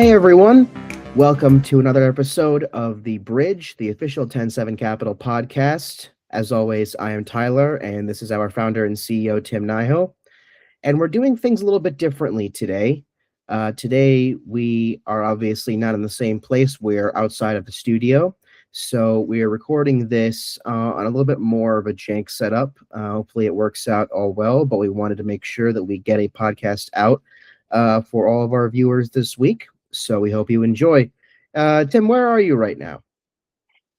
Hey everyone, welcome to another episode of The Bridge, the official 10-7 Capital podcast. As always, I am Tyler, and this is our founder and CEO, Timnihill. And we're doing things a little bit differently today. Today, we are obviously not in the same place. We're outside of the studio. So we are recording this on a little bit more of a jank setup. Hopefully it works out all well, but we wanted to make sure that we get a podcast out for all of our viewers this week. So we hope you enjoy. Tim, where are you right now?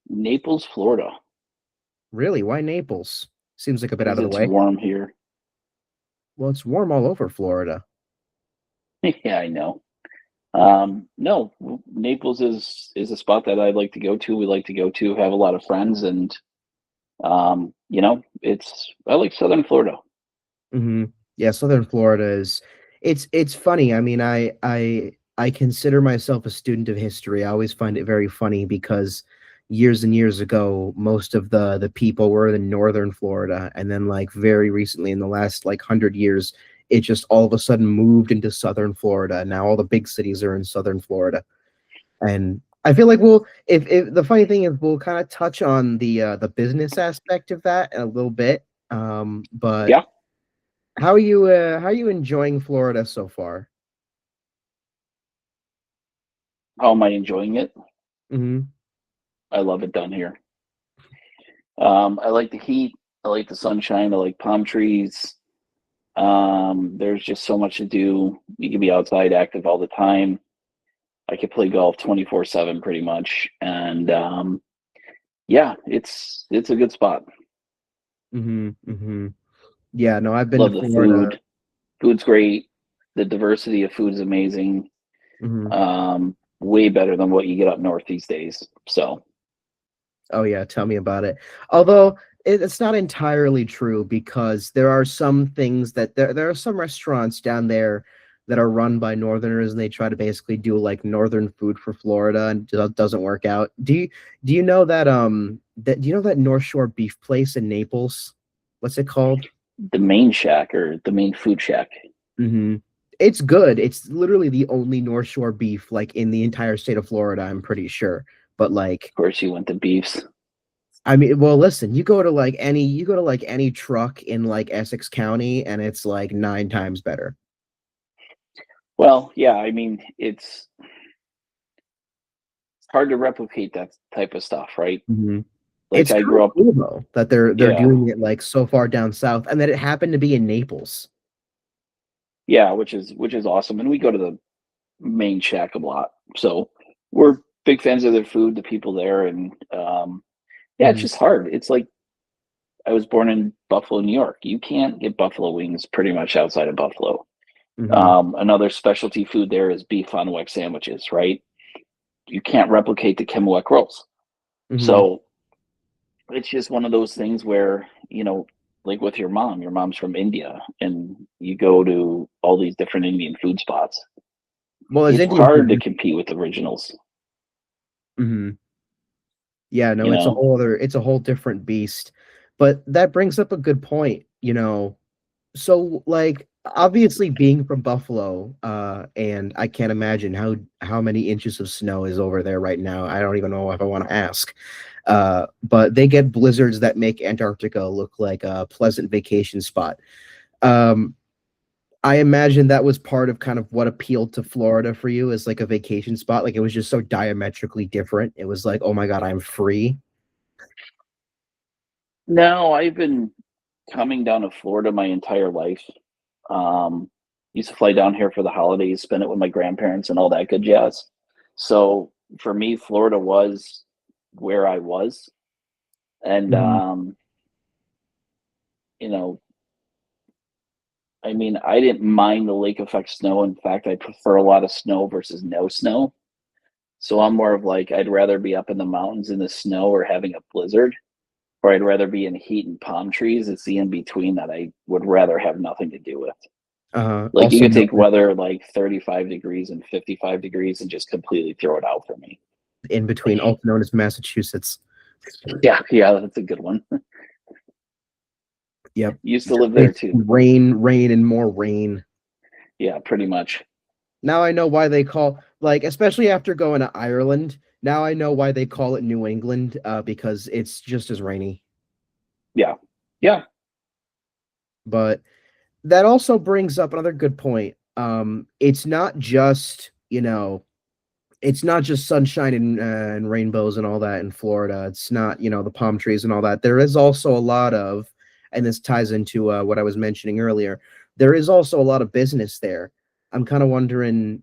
Naples, Florida. Really? Why Naples? Seems like a bit out of the It's way. warm here. Well, it's warm all over Florida. Yeah, I know. No, Naples is a spot that I'd like to go to. We like to go to, have a lot of friends, and I like Southern Florida. Mm-hmm. Yeah, Southern Florida is it's funny. I mean, I consider myself a student of history. I always find it very funny because years and years ago, most of the people were in northern Florida, and then like very recently, in the last like 100 years, it just all of a sudden moved into southern Florida. Now all the big cities are in southern Florida, and I feel like if the funny thing is we'll kind of touch on the business aspect of that in a little bit. But Yeah. how are you enjoying Florida so far? How am I enjoying it? Mm-hmm. I love it down here. I like the heat. I like the sunshine. I like palm trees. There's just so much to do. You can be outside active all the time. I could play golf 24/7 pretty much. And yeah, it's a good spot. Mm-hmm. Mm-hmm. Yeah, no, I've been to Love the Florida. food. Food's great. The diversity of food is amazing. Mm-hmm. Way better than what you get up north these days. So Oh yeah, tell me about it. Although it's not entirely true because there are some things that there are some restaurants down there that are run by Northerners and they try to basically do like Northern food for Florida and it doesn't work out. Do you know that do you know that North Shore beef place in Naples? What's it called? the main shack or the main food shack. Mm-hmm. It's good. It's literally the only North Shore beef like in the entire state of Florida, I'm pretty sure. But like Of course, you went to beefs. I mean, well, listen, you go to like any truck in like Essex County and it's like 9 times better. Well, yeah, I mean, it's hard to replicate that type of stuff, right? Hmm. Like It's I kind grew of up, cool though that they're yeah, doing it like so far down south and that it happened to be in Naples. yeah, which is awesome. And we go to the main shack a lot, so we're big fans of their food, the people there, and yeah, it's Hmm. just hard. It's like I was born in Buffalo, New York. You can't get buffalo wings pretty much outside of Buffalo. Hmm. Another specialty food there is beef fond du lac sandwiches, right? You can't replicate the Kimmel rolls. Hmm. So it's just one of those things where, like with your mom's from India, and you go to all these different Indian food spots. Well, as It's Indian hard to food. compete with originals, Hmm. Yeah, no, you know? it's a whole different beast. But that brings up a good point, you know. So like obviously being from Buffalo, and I can't imagine how many inches of snow is over there right now. I don't even know if I want to ask. But they get blizzards that make Antarctica look like a pleasant vacation spot. Um, I imagine that was part of kind of what appealed to Florida for you as like a vacation spot. Like it was just so diametrically different. It was like, oh my God, I'm free. No, I've been coming down to Florida my entire life. Um, Used to fly down here for the holidays, spend it with my grandparents and all that good jazz. So for me, Florida was where I was. And, Hmm. you know, I mean, I didn't mind the lake effect snow. In fact, I prefer a lot of snow versus no snow. So I'm more of like, I'd rather be up in the mountains in the snow or having a blizzard, or I'd rather be in heat and palm trees. It's the in between that I would rather have nothing to do with. Like you Also could known take weather like 35 degrees and 55 degrees and just completely throw it out for me. in between, also known as Massachusetts. Yeah, yeah, that's a good one. Yep. Used to live there Basically too. rain, rain, and more rain. Yeah, pretty much. Now I know why they call Like, especially after going to Ireland. Now I know why they call it New England, because it's just as rainy. Yeah. Yeah. But that also brings up another good point. It's not just, it's not just sunshine and rainbows and all that in Florida. It's not, the palm trees and all that. There is also a lot of, and this ties into what I was mentioning earlier. There is also a lot of business there. I'm kind of wondering,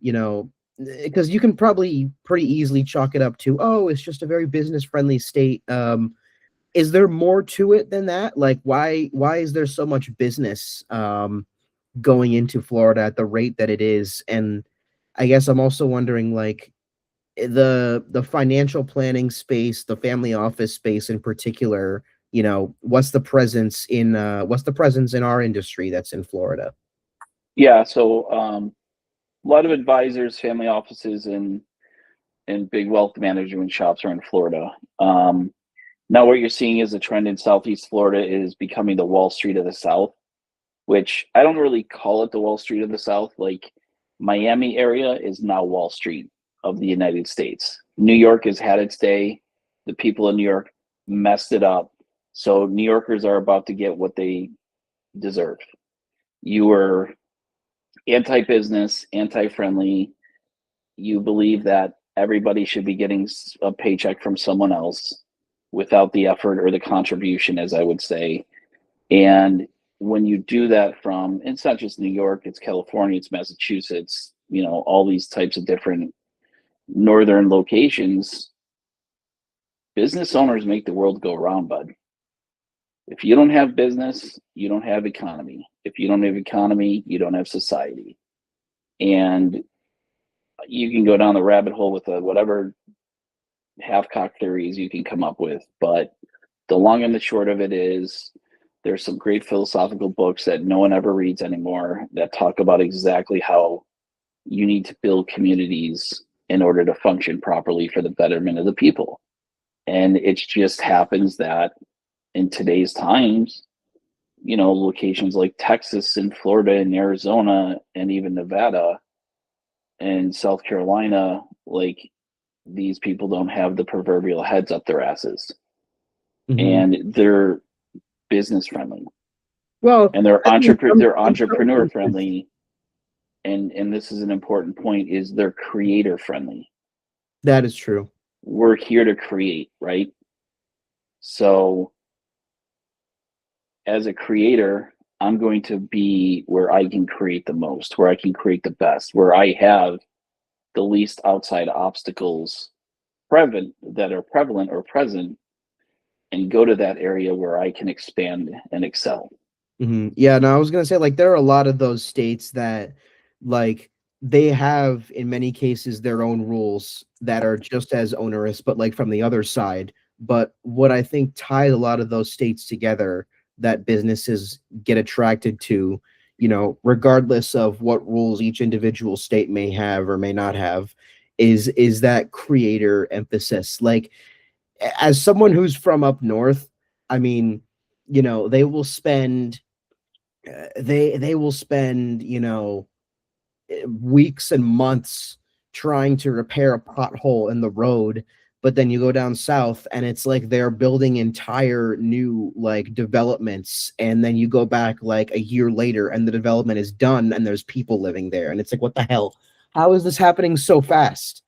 because you can probably pretty easily chalk it up to, oh, it's just a very business friendly state. Is there more to it than that? Like, why is there so much business going into Florida at the rate that it is? And I guess I'm also wondering, like, the financial planning space, the family office space in particular, what's the presence in our industry that's in Florida? Yeah. So a lot of advisors, family offices, and big wealth management shops are in Florida. Now, what you're seeing is a trend in Southeast Florida is becoming the Wall Street of the South, which I don't really call it the Wall Street of the South. Like Miami area is now Wall Street of the United States. New York has had its day. The people in New York messed it up. So New Yorkers are about to get what they deserve. You were anti-business, anti-friendly. You believe that everybody should be getting a paycheck from someone else without the effort or the contribution, as I would say. And when you do that from, it's not just New York, it's California, it's Massachusetts, all these types of different northern locations, business owners make the world go round, bud. If you don't have business, you don't have economy. If you don't have economy, you don't have society. And you can go down the rabbit hole with whatever half-cocked theories you can come up with, but the long and the short of it is there's some great philosophical books that no one ever reads anymore that talk about exactly how you need to build communities in order to function properly for the betterment of the people. And it just happens that in today's times, locations like Texas and Florida and Arizona and even Nevada and South Carolina, like these people don't have the proverbial heads up their asses, Mhm. and they're business friendly, Well, and they're I mean, in some entrepreneur cases, friendly, and this is an important point, is they're creator friendly. that is true. We're here to create, right? So as a creator, I'm going to be where I can create the most, where I can create the best, where I have the least outside obstacles prevalent or present, and go to that area where I can expand and excel. Yeah, no, I was gonna say, like, there are a lot of those states that, like, they have in many cases their own rules that are just as onerous, but like from the other side. But what I think ties a lot of those states together that businesses get attracted to, regardless of what rules each individual state may have or may not have, is that creator emphasis. Like, as someone who's from up north, I mean, they will spend they will spend weeks and months trying to repair a pothole in the road, but then you go down south and it's like they're building entire new like developments, and then you go back like a year later and the development is done and there's people living there, and it's like, what the hell, how is this happening so fast?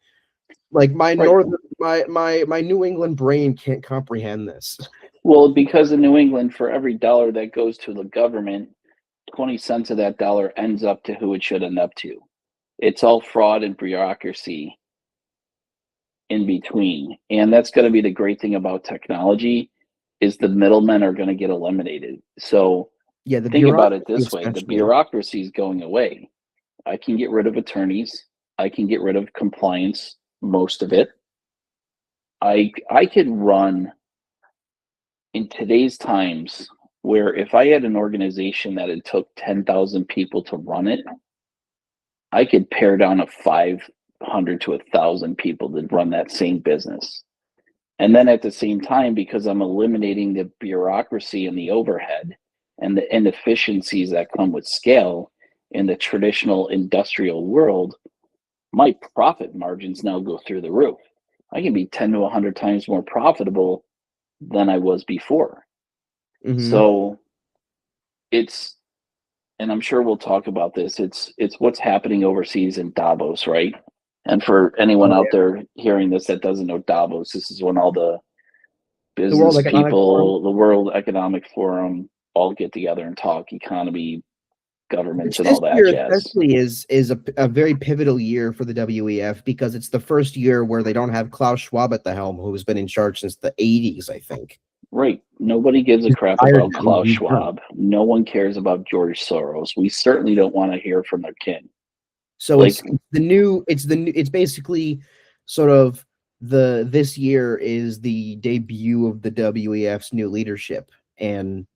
Like, my Right. northern my New England brain can't comprehend this. Well, because in New England, for every dollar that goes to the government, 20 cents of that dollar ends up to who it should end up to. It's all fraud and bureaucracy in between. And that's going to be the great thing about technology is the middlemen are going to get eliminated. So Yeah, the think about it bureaucracy this way, the especially. bureaucracy is going away. I can get rid of attorneys. I can get rid of compliance, most of it. I could run in today's times where if I had an organization that it took 10,000 people to run it, I could pare down a 500 to 1,000 people to run that same business. And then at the same time, because I'm eliminating the bureaucracy and the overhead and the inefficiencies that come with scale in the traditional industrial world, my profit margins now go through the roof. I can be 10 to 100 times more profitable than I was before. Mm-hmm. So it's, and I'm sure we'll talk about this. It's what's happening overseas in Davos, right? And for anyone Oh out yeah. there hearing this that doesn't know Davos, this is when all the The World business Economic Forum, people, the World Economic Forum, all get together and talk economy, governments, which and this all that year jazz. especially is a very pivotal year for the WEF because it's the first year where they don't have Klaus Schwab at the helm, who's been in charge since the 80s, I think. Right. Nobody gives a He's crap retired about now. Klaus He's done. Schwab. No one cares about George Soros. We certainly don't want to hear from their kin. So Like, it's basically sort of this year is the debut of the WEF's new leadership. And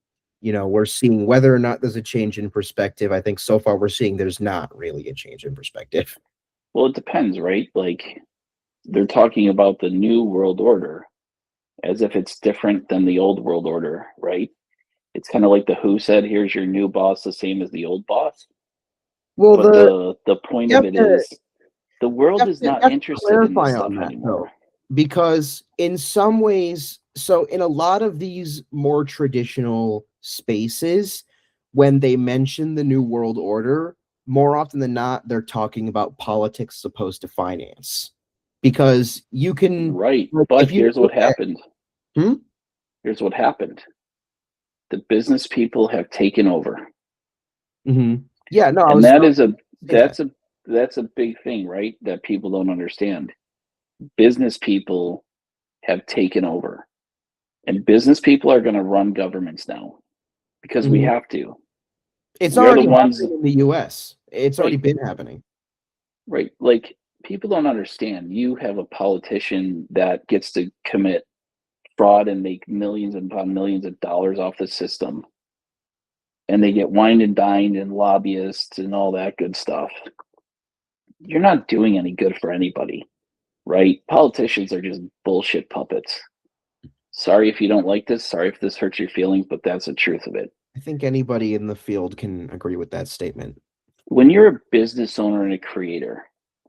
we're seeing whether or not there's a change in perspective. I think so far we're seeing there's not really a change in perspective. well, it depends, right? Like, they're talking about the new world order as if it's different than the old world order, right? It's kind of like the Who said, "Here's your new boss, the same as the old boss." Well, But the point you of have it to is, the world is you not have to interested in this clarify on stuff that anymore. though, because in some ways, so in a lot of these more traditional spaces, when they mention the New World Order, more often than not, they're talking about politics opposed to finance. Because you can, Right. like, But if you here's look what at, happened. hmm? Here's what happened. The business people have taken over. Mm-hmm. Yeah, no, I And was that is a say that. that's a big thing, right? That people don't understand. Business people have taken over. And business people are going to run governments now because we Mhm. have to. It's We are the already ones, happening in the US. It's already right? been happening. Right. Like, people don't understand. You have a politician that gets to commit fraud and make millions upon millions of dollars off the system. And they get wined and dined and lobbyists and all that good stuff. You're not doing any good for anybody, right? Politicians are just bullshit puppets. Sorry if you don't like this. Sorry if this hurts your feelings, but that's the truth of it. I think anybody in the field can agree with that statement. When you're a business owner and a creator,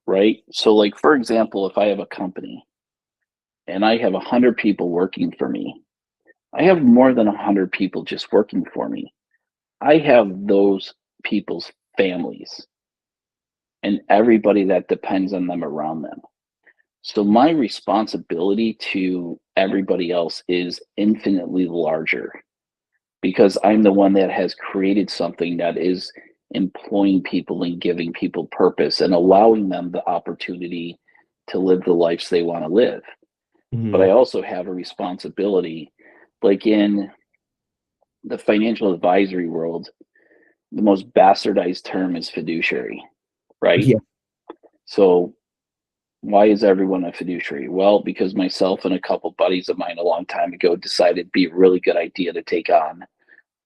right? So, like, for example, if I have a company and I have 100 people working for me, I have more than 100 people just working for me. I have those people's families and everybody that depends on them around them. So my responsibility to everybody else is infinitely larger because I'm the one that has created something that is employing people and giving people purpose and allowing them the opportunity to live the lives they want to live. But I Mhm. also have a responsibility, like in the financial advisory world, the most bastardized term is fiduciary, right? Yeah. So why is everyone a fiduciary? Well, because myself and a couple buddies of mine a long time ago decided it'd be a really good idea to take on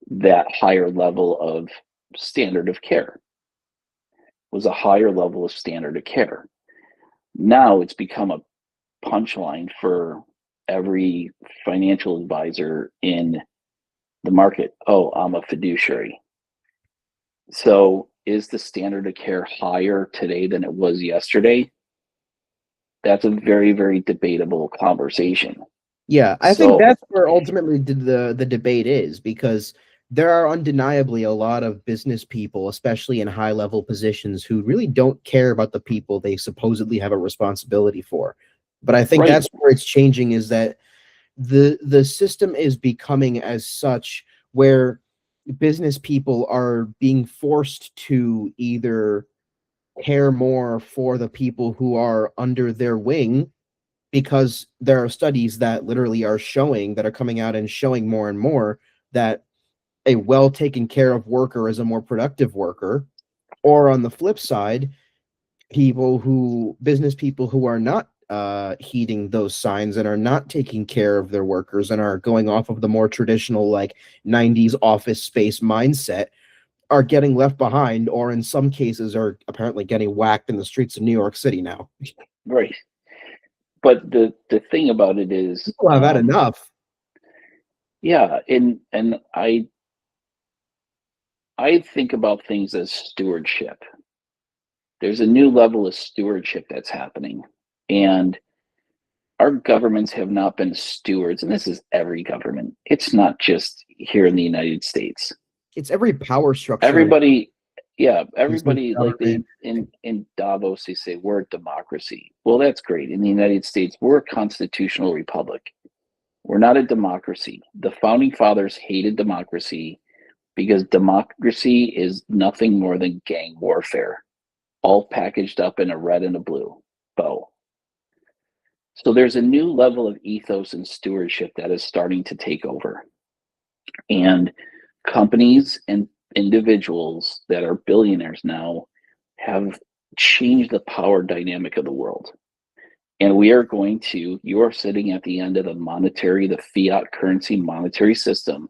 that higher level of standard of care. Was a higher level of standard of care. Now it's become a punchline for every financial advisor in the market. Oh, I'm a fiduciary. So is the standard of care higher today than it was yesterday? That's a very, very debatable conversation. Yeah, I think So, that's where ultimately the debate is because there are undeniably a lot of business people, especially in high level positions, who really don't care about the people they supposedly have a responsibility for. But I think right, that's where it's changing is that the system is becoming as such where business people are being forced to either care more for the people who are under their wing because there are studies that literally are showing that are coming out and showing more and more that a well taken care of worker is a more productive worker, or on the flip side, business people who are not heeding those signs and are not taking care of their workers and are going off of the more traditional like 90s office space mindset are getting left behind, or in some cases are apparently getting whacked in the streets of New York City now. right. But the thing about it is, People have had enough. yeah, and I think about things as stewardship. there's a new level of stewardship that's happening. And our governments have not been stewards, and this is every government. It's not just here in the United States. It's every power structure. Everybody, yeah, Business, everybody, like government. in Davos, they say we're a democracy. Well, that's great. In the United States, we're a constitutional republic. We're not a democracy. The founding fathers hated democracy because democracy is nothing more than gang warfare, all packaged up in a red and a blue bow. So there's a new level of ethos and stewardship that is starting to take over. And companies and individuals that are billionaires now have changed the power dynamic of the world. And we are going to, you are sitting at the end of the fiat currency monetary system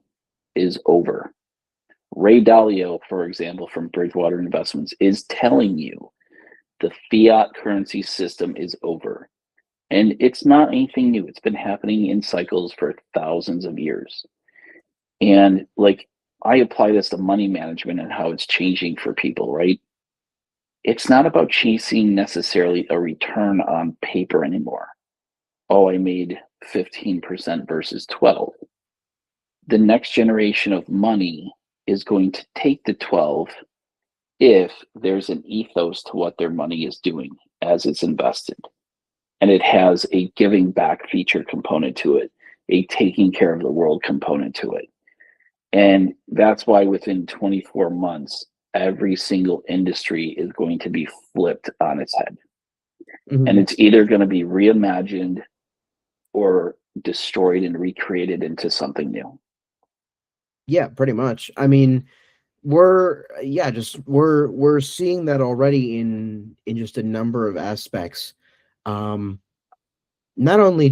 is over. Ray Dalio, for example, from Bridgewater Investments, is telling you the fiat currency system is over. And it's not anything new. It's been happening in cycles for thousands of years. And like, I apply this to money management and how it's changing for people, right? It's not about chasing necessarily a return on paper anymore. Oh, I made 15% versus 12. The next generation of money is going to take the 12 if there's an ethos to what their money is doing as it's invested. And it has a giving back feature component to it, a taking care of the world component to it. And that's why within 24 months, every single industry is going to be flipped on its head. Mhm. And it's either going to be reimagined or destroyed and recreated into something new. Yeah, pretty much. I mean, we're seeing that already in just a number of aspects. Not only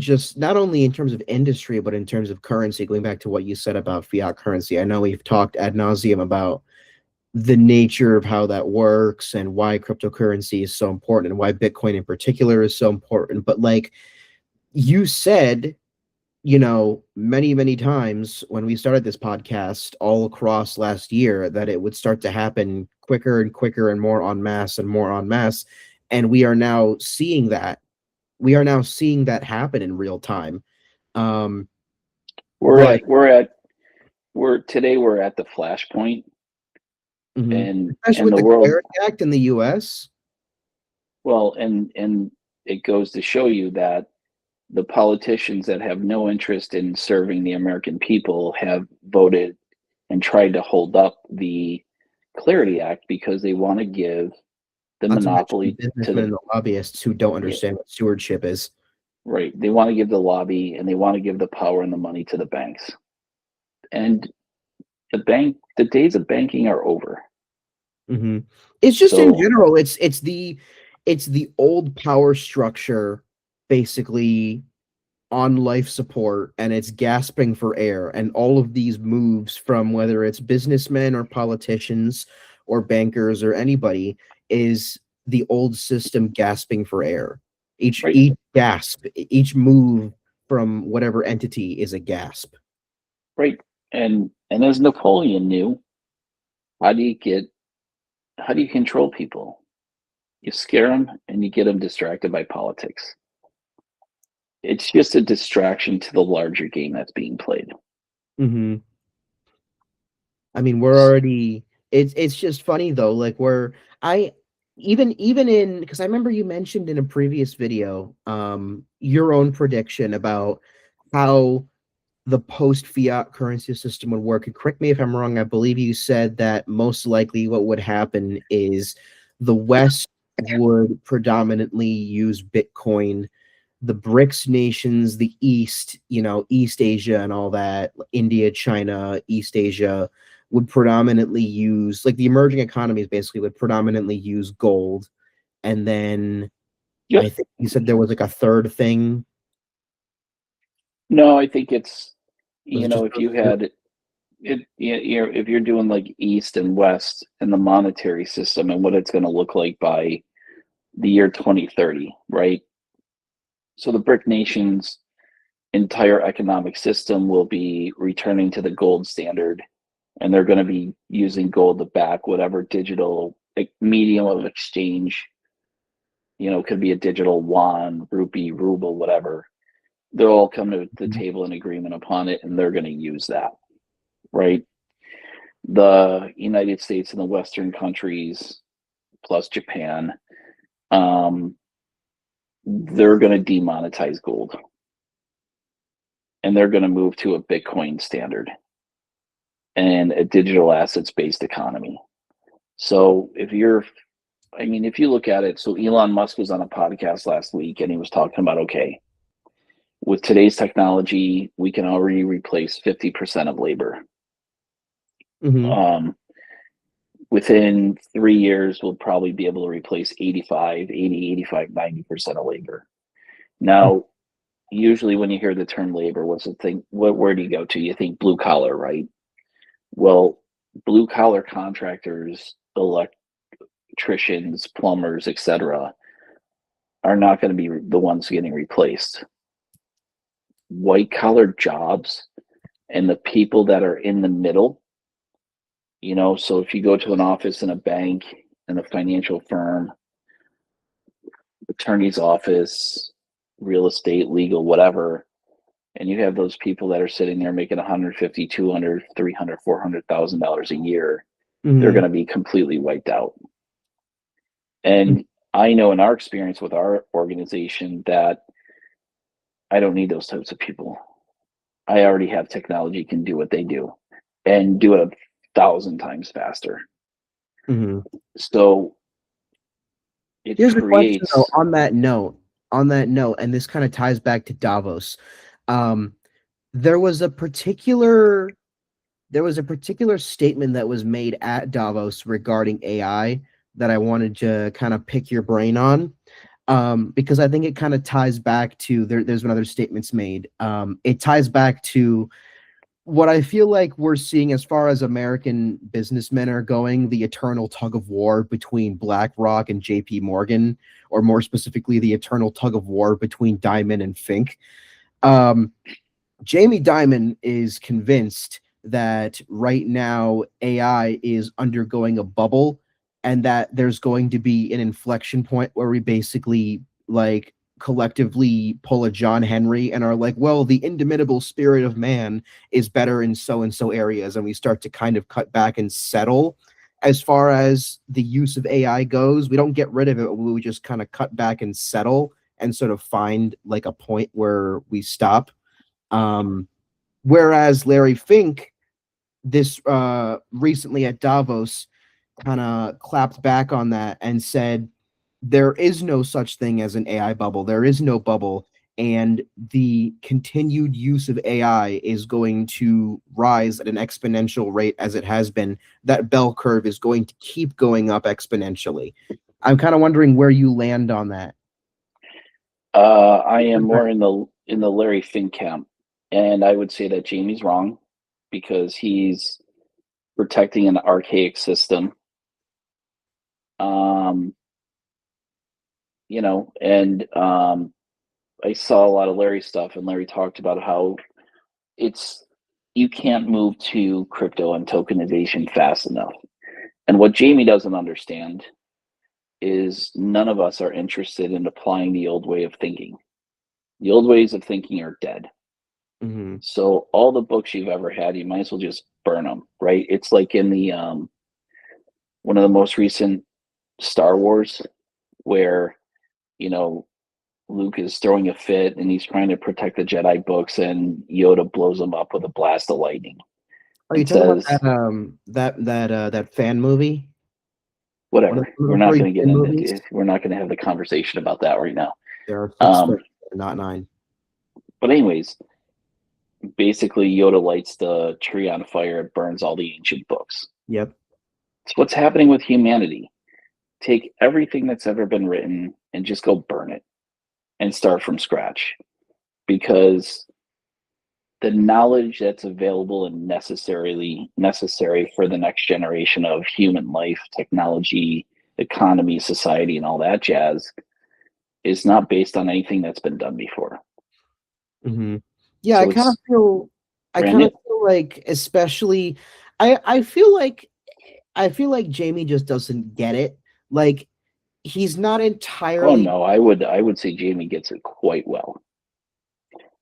in terms of industry, but in terms of currency, going back to what you said about fiat currency. I know we've talked ad nauseum about the nature of how that works and why cryptocurrency is so important and why Bitcoin in particular is so important. But like you said, many, many times when we started this podcast all across last year, that it would start to happen quicker and quicker and more en masse and more en masse. And we are now seeing that. We are now seeing that happen in real time. Um, We're but at we're at we're today we're at the flashpoint, mhm. and Especially and with the the world, Clarity Act in the US. well, and it goes to show you that the politicians that have no interest in serving the American people have voted and tried to hold up the Clarity Act because they want to give the Not to mention the monopoly to businessmen the, and the lobbyists who don't yeah, understand what stewardship is. right. They want to give the lobby and they want to give the power and the money to the banks. And the days of banking are over. Mhm. It's just in So, general, it's the old power structure basically on life support, and it's gasping for air, and all of these moves from whether it's businessmen or politicians or bankers or anybody is the old system gasping for air. right, Each gasp, each move from whatever entity is a gasp. right. And as Napoleon knew, how do you get how do you control people? You scare them and you get them distracted by politics. It's just a distraction to the larger game that's being played. Mhm. I mean, we're already it's just funny though, like I even in because I remember you mentioned in a previous video your own prediction about how the post fiat currency system would work. And correct me if I'm wrong, I believe you said that most likely what would happen is the West would predominantly use Bitcoin, the BRICS nations, the East, East Asia and all that, India, China, East Asia, would predominantly use, like the emerging economies basically would predominantly use gold. And then Yep. I think you said there was like a third thing. No, I think it's, Was it just if those you two? had if you're doing like East and West and the monetary system and what it's going to look like by the year 2030, right? So the BRIC nations entire economic system will be returning to the gold standard, and they're going to be using gold to back whatever digital medium of exchange, could be a digital yuan, rupee, ruble, whatever. They'll all come to the table in agreement upon it, and they're going to use that, right? The United States and the Western countries, plus Japan, they're going to demonetize gold, and they're going to move to a Bitcoin standard and a digital assets based economy. So if you look at it, so Elon Musk was on a podcast last week and he was talking about, okay, with today's technology, we can already replace 50% of labor. Mm-hmm. Within 3 years, we'll probably be able to replace 90% of labor. Now, usually when you hear the term labor, what's the thing? Where do you go to? You think blue collar, right? Well, blue collar contractors, electricians, plumbers, etc., are not going to be the ones getting replaced. White collar jobs and the people that are in the middle, so if you go to an office in a bank, in a financial firm, attorney's office, real estate, legal, whatever, and you have those people that are sitting there making 150, 200, 300, $400,000 a year, they're going to be completely wiped out. And I know in our experience with our organization that I don't need those types of people. I already have technology can do what they do and do it 1,000 times faster. Mm-hmm. So Here's a question though, creates. on that note, and this kind of ties back to Davos. There was a particular statement that was made at Davos regarding AI that I wanted to kind of pick your brain on, because I think it kind of ties back to there's been other statements made. It ties back to what I feel like we're seeing as far as American businessmen are going, the eternal tug of war between BlackRock and JP Morgan, or more specifically, the eternal tug of war between Dimon and Fink. Jamie Dimon is convinced that right now AI is undergoing a bubble and that there's going to be an inflection point where we basically like collectively pull a John Henry and are like, well, the indomitable spirit of man is better in so and so areas, and we start to kind of cut back and settle as far as the use of AI goes. We don't get rid of it, we just kind of cut back and settle and sort of find like a point where we stop. Whereas Larry Fink, this recently at Davos, kind of clapped back on that and said there is no such thing as an AI bubble. There is no bubble, and the continued use of AI is going to rise at an exponential rate as it has been. That bell curve is going to keep going up exponentially. I'm kind of wondering where you land on that. I am more in the Larry Fink camp, and I would say that Jamie's wrong because he's protecting an archaic system. And I saw a lot of Larry stuff, and Larry talked about how you can't move to crypto and tokenization fast enough. And what Jamie doesn't understand is none of us are interested in applying the old way of thinking. The old ways of thinking are dead. Mm-hmm. So all the books you've ever had, you might as well just burn them, right? It's like in the one of the most recent Star Wars where, Luke is throwing a fit and he's trying to protect the Jedi books, and Yoda blows him up with a blast of lightning Are you and talking about says, that fan movie? whatever, One we're of the not three going to get fan into movies? it. We're not going to have the conversation about that right now. There are six, Um, not nine. but anyways, basically Yoda lights the tree on fire, it burns all the ancient books. Yep. It's what's happening with humanity. Take everything that's ever been written and just go burn it and start from scratch, because the knowledge that's available and necessary for the next generation of human life, technology, economy, society, and all that jazz is not based on anything that's been done before. Mm-hmm. Yeah, So it's I brand kind new. of feel like, especially, I feel like I feel like Jamie just doesn't get it. Like he's not Oh entirely no, I would say Jamie gets it quite well.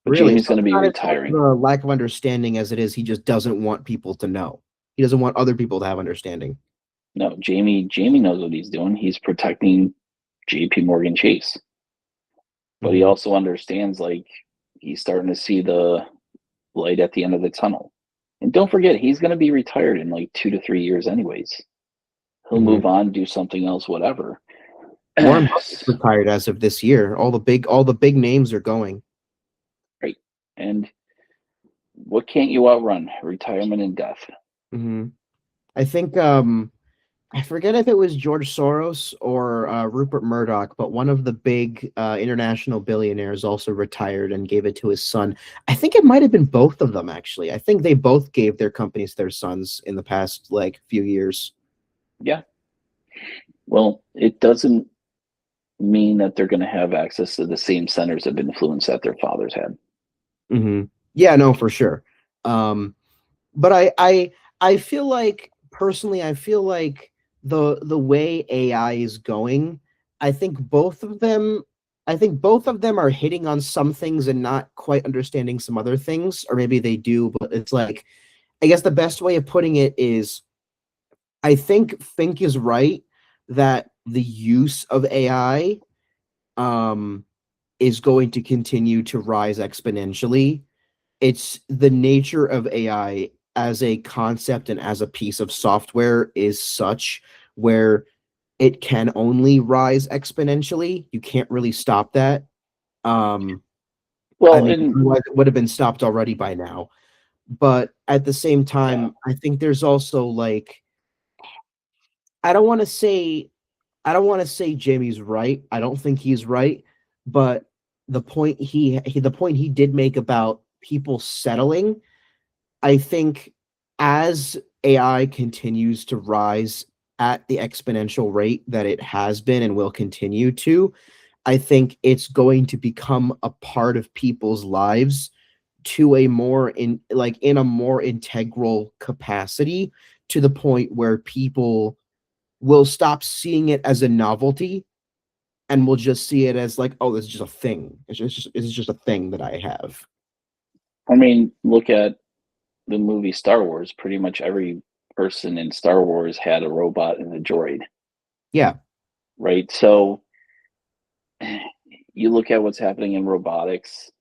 But really. Jamie's So going to it's be not as much of retiring. a lack of understanding as it is he just doesn't want people to know. He doesn't want other people to have understanding. No, Jamie knows what he's doing. He's protecting JP Morgan Chase. But he Hmm. also understands like he's starting to see the light at the end of the tunnel. And don't forget, he's going to be retired in like 2 to 3 years, anyways. He'll Hmm. move on, do something else, whatever. Warren Right. Buffett's retired as of this year. All the big names are going. And what can't you outrun? Retirement and death. Hmm. I think I forget if it was George Soros or Rupert Murdoch, but one of the big international billionaires also retired and gave it to his son. I think it might have been both of them, actually. I think they both gave their companies to their sons in the past like few years. Yeah. Well, it doesn't mean that they're going to have access to the same centers of influence that their fathers had. Hmm. Yeah, no, for sure. Um, but I feel like personally, I feel like the way AI is going, I think both of them, I think both of them are hitting on some things and not quite understanding some other things, or maybe they do, but it's like I guess the best way of putting it is I think Fink is right that the use of AI um is going to continue to rise exponentially. It's the nature of AI as a concept and as a piece of software is such where it can only rise exponentially. You can't really stop that. Um, I Well, mean, and otherwise it would have been stopped already by now. But at the same yeah, time, I think there's also like I don't want to say I don't want to say Jamie's right. I don't think he's right, but the point he did make about people settling, I think as AI continues to rise at the exponential rate that it has been and will continue to, I think it's going to become a part of people's lives to a more in a more integral capacity to the point where people will stop seeing it as a novelty and will just see it as like, oh, this is just a thing. It's just a thing that I have. I mean, look at the movie Star Wars. Pretty much every person in Star Wars had a robot and a droid, Yeah. right? So you look at what's happening in robotics.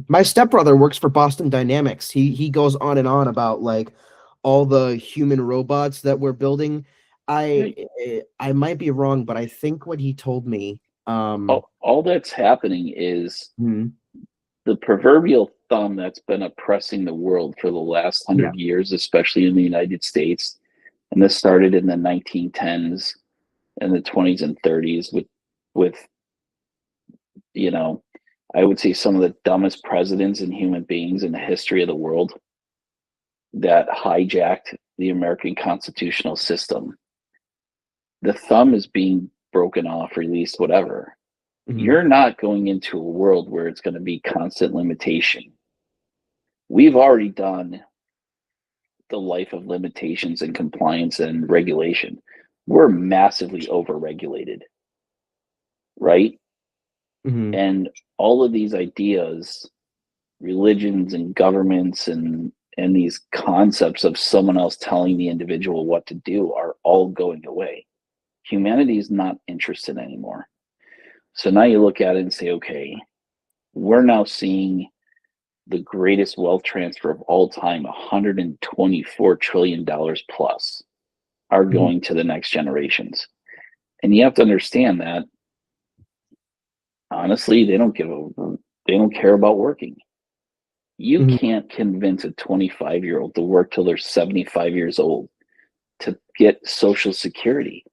My stepbrother works for Boston Dynamics. He goes on and on about like all the human robots that we're building. I Right? I might be wrong, but I think what he told me. All that's happening is Mhm. the proverbial thumb that's been oppressing the world for the last Yeah. 100 years, especially in the United States. And this started in the 1910s and the 20s and 30s with you know, I would say some of the dumbest presidents and human beings in the history of the world that hijacked the American constitutional system. The thumb is being broken off, released, whatever. Hmm. You're not going into a world where it's going to be constant limitation. We've already done the life of limitations and compliance and regulation. We're massively overregulated, right? Hmm. And all of these ideas, religions and governments and these concepts of someone else telling the individual what to do are all going away. Humanity is not interested anymore. So now you look at it and say, okay, we're now seeing the greatest wealth transfer of all time, $124 trillion plus, are Hmm. going to the next generations. And you have to understand that honestly, they don't care about working. You Hmm. can't convince a 25-year-old to work till they're 75 years old to get Social Security.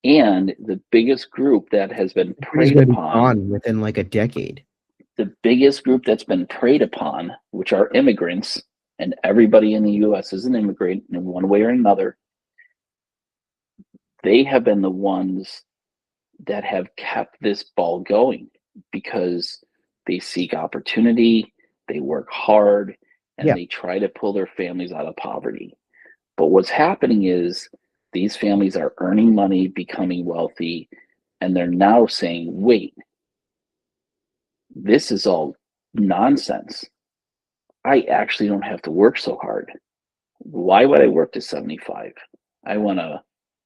And the biggest group that has been He's preyed going to be upon, gone within like a decade. the biggest group that's been preyed upon, which are immigrants, and everybody in the US is an immigrant in one way or another, they have been the ones that have kept this ball going because they seek opportunity, they work hard, and Yeah. they try to pull their families out of poverty. But what's happening is these families are earning money, becoming wealthy, and they're now saying, wait, this is all nonsense. I actually don't have to work so hard. Why would I work to 75? I want to,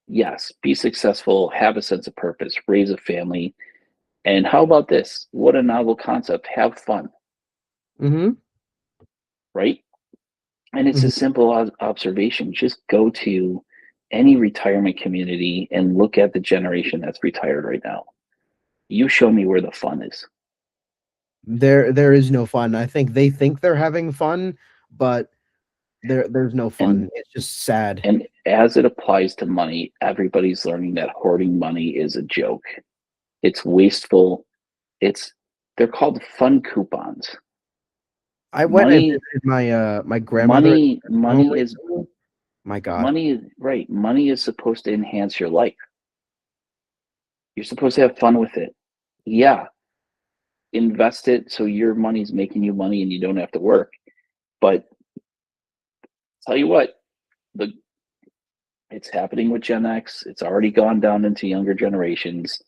yes, be successful, have a sense of purpose, raise a family. And how about this? What a novel concept. Have fun, Mm-hmm. right? And it's a simple observation. Just go to any retirement community and look at the generation that's retired right now. You show me where the fun is. There is no fun. I think they think they're having fun, but there's no And fun. It's just sad. and as it applies to money, everybody's learning that hoarding money is a joke. It's wasteful. It's They're called fun coupons. I went and Money visited my grandmother at home money is recently. My God. right. Money is supposed to enhance your life. You're supposed to have fun with it. Yeah, invest it so your money's making you money and you don't have to work. But tell you what, the it's happening with Gen X. It's already gone down into younger generations.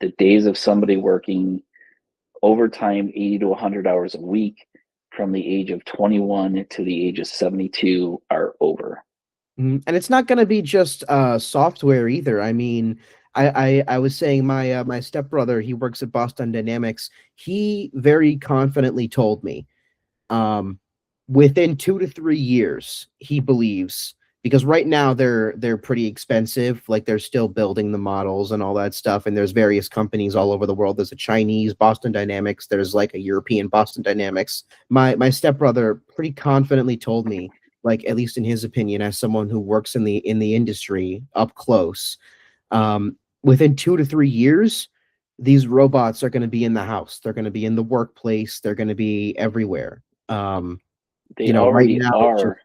The days of somebody working overtime 80 to 100 hours a week from the age of 21 to the age of 72 are over. And it's not gonna be just software either. I mean, I was saying my stepbrother, he works at Boston Dynamics. He very confidently told me, um, within 2 to 3 years, he believes, because right now they're pretty expensive, like, they're still building the models and all that stuff, and there's various companies all over the world. There's a Chinese Boston Dynamics, there's, like, a European Boston Dynamics. My stepbrother pretty confidently told me, like, at least in his opinion, as someone who works in the industry up close, within 2 to 3 years, these robots are gonna be in the house, they're gonna be in the workplace, they're gonna be everywhere. They Right already now it's just are.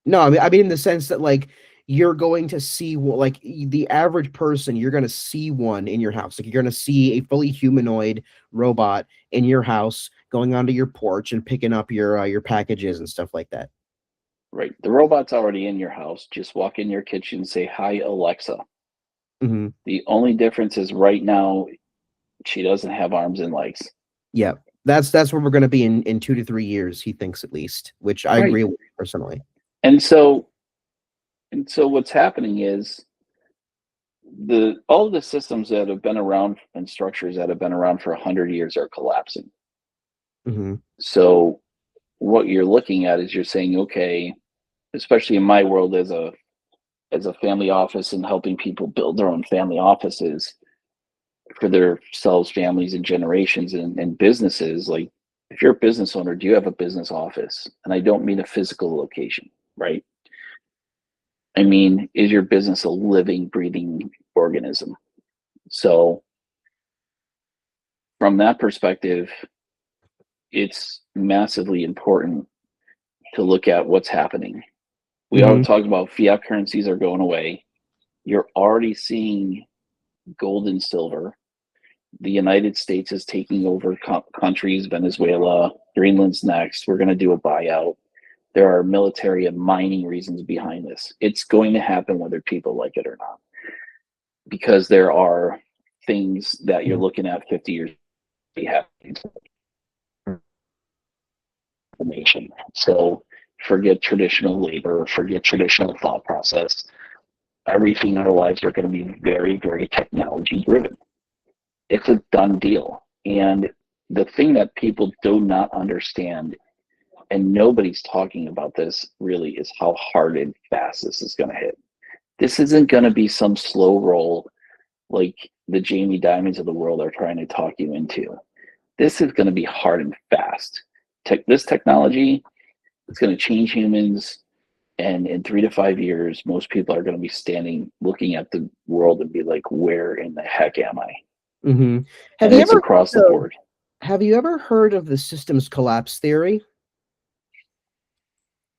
no, I mean in the sense that, like, you're going to see like, the average person, you're gonna see one in your house. Like, you're gonna see a fully humanoid robot in your house going onto your porch and picking up your packages and stuff like that. Right. The robot's already in your house. Just walk in your kitchen, say, "Hi, Alexa." Mhm. The only difference is right now she doesn't have arms and legs. Yeah. That's where we're gonna be in 2 to 3 years, he thinks, at least, which I Right. agree with personally. And so what's happening is the all of the systems that have been around and structures that have been around for 100 years are collapsing. Mhm. So what you're looking at is you're saying, okay, especially in my world as a family office and helping people build their own family offices for themselves, families, and generations and businesses. Like, if you're a business owner, do you have a business office? And I don't mean a physical location, right? I mean, is your business a living, breathing organism? So, from that perspective, it's massively important to look at what's happening. We all Mhm. talked about fiat currencies are going away. You're already seeing gold and silver. The United States is taking over countries, Venezuela, Greenland's next. We're going to do a buyout. There are military and mining reasons behind this. It's going to happen whether people like it or not, because there are things that you're looking at 50 years happening in the nation. So forget traditional labor, forget traditional thought process. Everything in our lives are going to be very, very technology driven. It's a done deal. And the thing that people do not understand, and nobody's talking about this really, is how hard and fast this is going to hit. This isn't going to be some slow roll like the Jamie Dimons of the world are trying to talk you into. This is going to be hard and fast. This technology is going to change humans. And in 3 to 5 years, most people are going to be standing looking at the world and be like, where in the heck am I? Mhm. Have And you it's ever across the heard of board. have you ever heard of the systems collapse theory?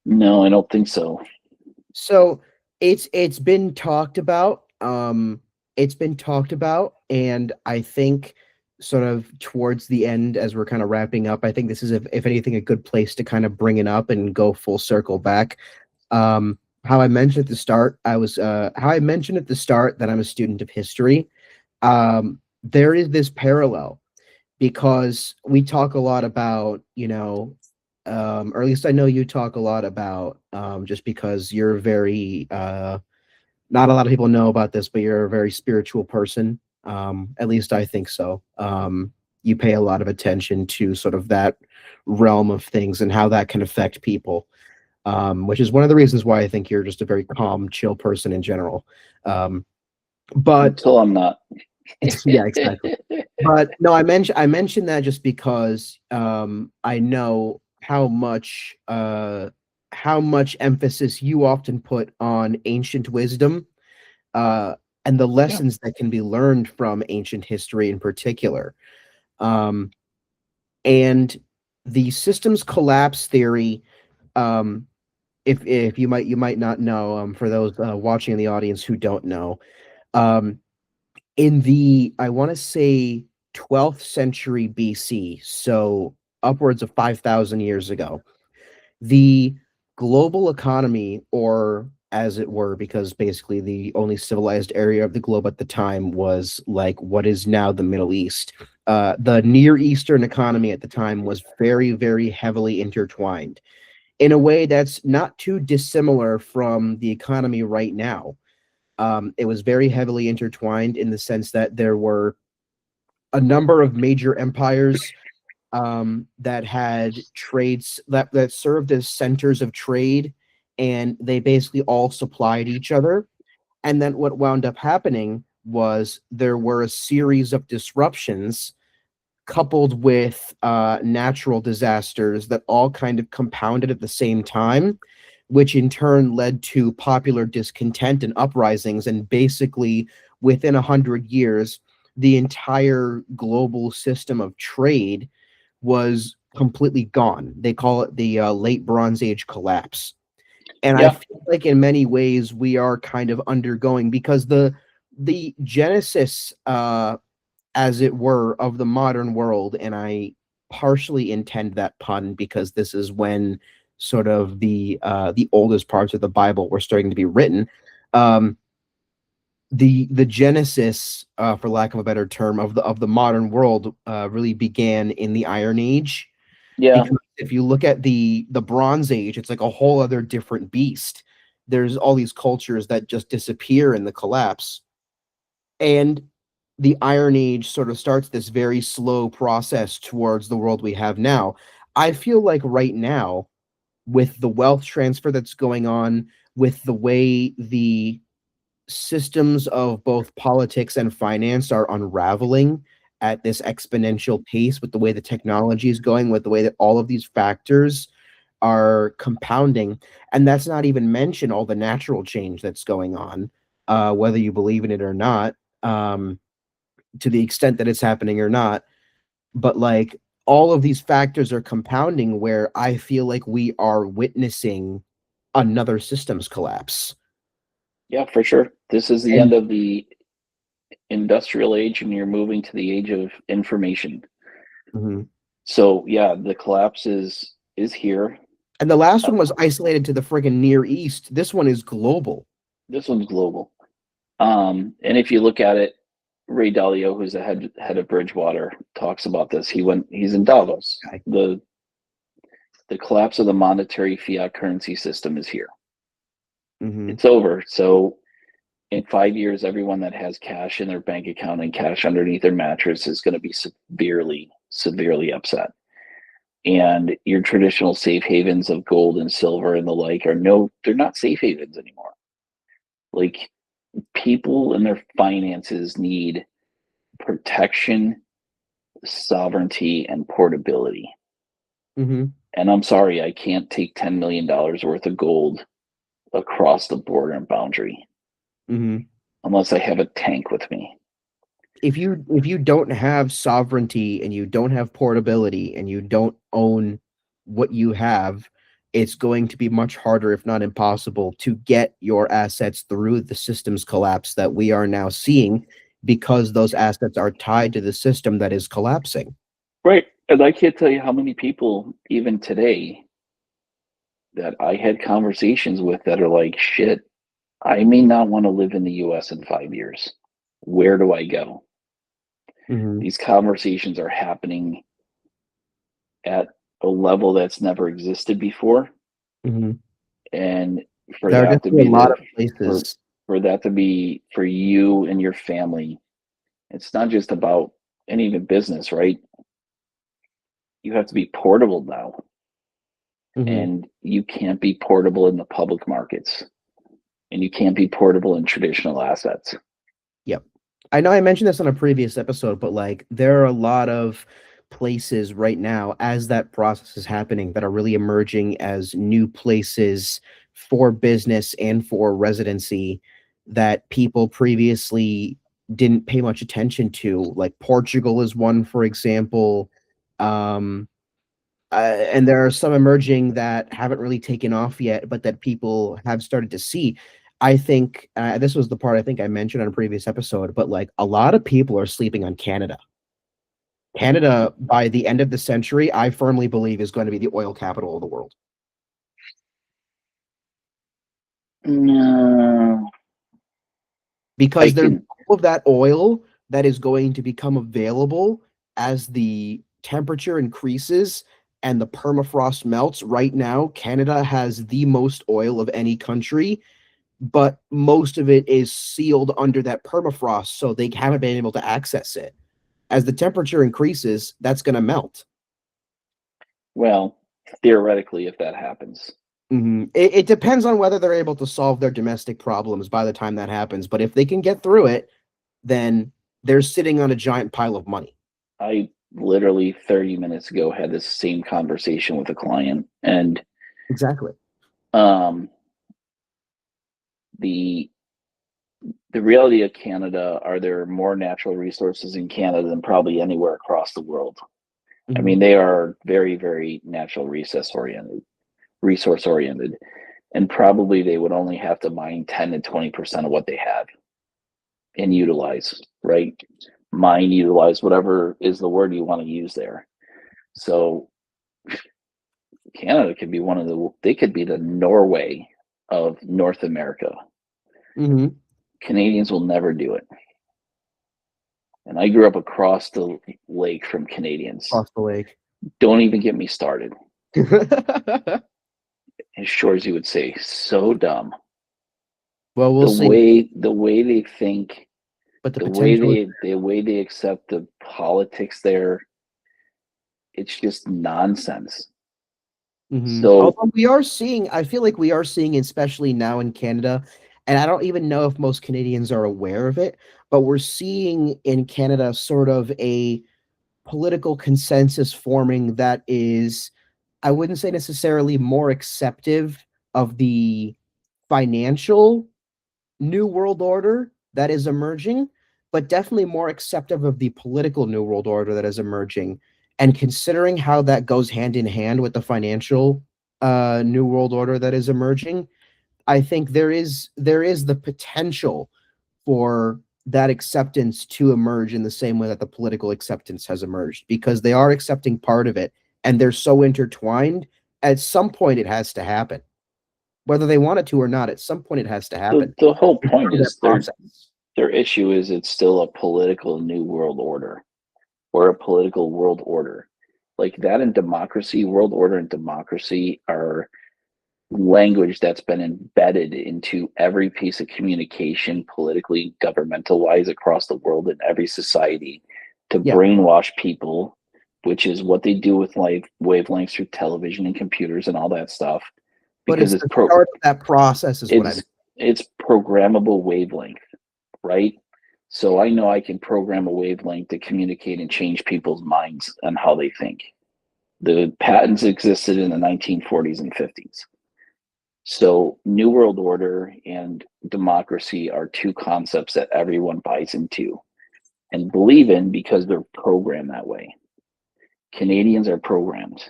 No, I don't think so. So it's been talked about. It's been talked about, and I think sort of towards the end, as we're kind of wrapping up, I think this is, if anything, a good place to kind of bring it up and go full circle back. Um, how I mentioned at the start, how I mentioned at the start that I'm a student of history. There is this parallel because we talk a lot about, or at least I know you talk a lot about, just because you're very, not a lot of people know about this, but you're a very spiritual person. At least I think so. You pay a lot of attention to sort of that realm of things and how that can affect people, which is one of the reasons why I think you're just a very calm, chill person in general. Um, but Until I'm not. yeah, exactly. But no, I mentioned that just because I know how much emphasis you often put on ancient wisdom, uh, and the Yeah. lessons that can be learned from ancient history in particular. Um, and the systems collapse theory, um, if you might not know, for those watching in the audience who don't know, um, in the I want to say 12th century BC, so upwards of 5,000 years ago, the global economy, or as it were, because basically the only civilized area of the globe at the time was like what is now the Middle East. The Near Eastern economy at the time was very, very heavily intertwined in a way that's not too dissimilar from the economy right now. It was very heavily intertwined in the sense that there were a number of major empires, that had trades that served as centers of trade, and they basically all supplied each other. And then what wound up happening was there were a series of disruptions coupled with natural disasters that all kind of compounded at the same time, which in turn led to popular discontent and uprisings. And basically, within 100 years, the entire global system of trade was completely gone. They call it the late Bronze Age collapse. And I Yeah. feel like in many ways we are kind of undergoing, because the genesis, as it were, of the modern world, and I partially intend that pun because this is when sort of the oldest parts of the Bible were starting to be written. Um, the genesis, for lack of a better term, of the modern world really began in the Iron Age. Yeah. Because if you look at the Bronze Age, it's like a whole other different beast. There's all these cultures that just disappear in the collapse. And the Iron Age sort of starts this very slow process towards the world we have now. I feel like right now, with the wealth transfer that's going on, with the way the systems of both politics and finance are unraveling at this exponential pace, with the way the technology is going, with the way that all of these factors are compounding. And that's not even mention all the natural change that's going on, whether you believe in it or not, to the extent that it's happening or not. But like, all of these factors are compounding where I feel like we are witnessing another systems collapse. Yeah, for sure. This is the And end of the industrial age and you're moving to the age of information. mhm. So yeah, the collapse is here. And the last Uh, one was isolated to the friggin' Near East. This one is global. this one's global. And if you look at it, Ray Dalio, who's the head of Bridgewater, talks about this. He's in Davos. Okay. The collapse of the monetary fiat currency system is here. Mm-hmm. It's over. So in 5 years, everyone that has cash in their bank account and cash underneath their mattress is going to be severely upset. And your traditional safe havens of gold and silver and the like they're not safe havens anymore. Like, people and their finances need protection, sovereignty, and portability. Mm-hmm. And I'm sorry, I can't take $10 million worth of gold across the border and boundary Mm-hmm. unless I have a tank with me. If you don't have sovereignty and you don't have portability and you don't own what you have, it's going to be much harder, if not impossible, to get your assets through the systems collapse that we are now seeing, because those assets are tied to the system that is collapsing. Right. And I can't tell you how many people, even today, that I had conversations with that are like, shit, I may not want to live in the US in 5 years. Where do I go? Mm-hmm. These conversations are happening at a level that's never existed before. Mm-hmm. And for There are that to definitely be a lot the of places. for that to be for you and your family, it's not just about any even business, right? You have to be portable now, Mm-hmm. and you can't be portable in the public markets, and you can't be portable in traditional assets. Yep. I know I mentioned this on a previous episode, but like there are a lot of places right now as that process is happening that are really emerging as new places for business and for residency that people previously didn't pay much attention to. Like Portugal is one, for example. Um, and there are some emerging that haven't really taken off yet, but that people have started to see. I think this was the part I think I mentioned on a previous episode, but like a lot of people are sleeping on Canada. Canada, by the end of the century, I firmly believe is going to be the oil capital of the world No, I because there's can. all of that oil that is going to become available as the temperature increases and the permafrost melts. Right now, Canada has the most oil of any country, but most of it is sealed under that permafrost, so they haven't been able to access it. As the temperature increases, that's going to melt. Well, theoretically, if that happens, It depends on whether they're able to solve their domestic problems by the time that happens. But if they can get through it, then they're sitting on a giant pile of money. I literally 30 minutes ago had this same conversation with a client, and Exactly. um, the the reality of Canada are there more natural resources in Canada than probably anywhere across the world. I Mm-hmm. mean, they are very, very natural resource oriented, and probably they would only have to mine 10 to 20% of what they have and utilize, right? Mine, utilize, whatever is the word you want to use there. So Canada could be they could be the Norway of North America. Mm-hmm. Canadians will never do it. And I grew up across the lake from Canadians. Across the lake. Don't even get me started. As short as you would say, so dumb. Well, we'll The see. way they think, But the potential is the way they accept the politics there, it's just nonsense. So Although we are seeing, I feel like we are seeing, especially now in Canada, and I don't even know if most Canadians are aware of it, but we're seeing in Canada sort of a political consensus forming that is, I wouldn't say necessarily more acceptive of the financial new world order that is emerging, but definitely more acceptive of the political new world order that is emerging. And considering how that goes hand in hand with the financial new world order that is emerging, I think there is the potential for that acceptance to emerge in the same way that the political acceptance has emerged because they are accepting part of it and they're so intertwined. At some point, it has to happen, whether they want it to or not. At some point, it has to happen. the whole It's point part of that is process. their issue is it's still a political new world order or a political world order. Like that in democracy, world order and democracy are language that's been embedded into every piece of communication politically, governmental wise across the world in every society to Yeah, brainwash people, which is what they do with like wavelengths through television and computers and all that stuff. but Because it's the start of that process, is what I mean. it's programmable wavelength, right? So I know I can program a wavelength to communicate and change people's minds on how they think. The patents existed in the 1940s and 50s. So, New World Order and democracy are two concepts that everyone buys into and believe in because they're programmed that way. Canadians are programmed.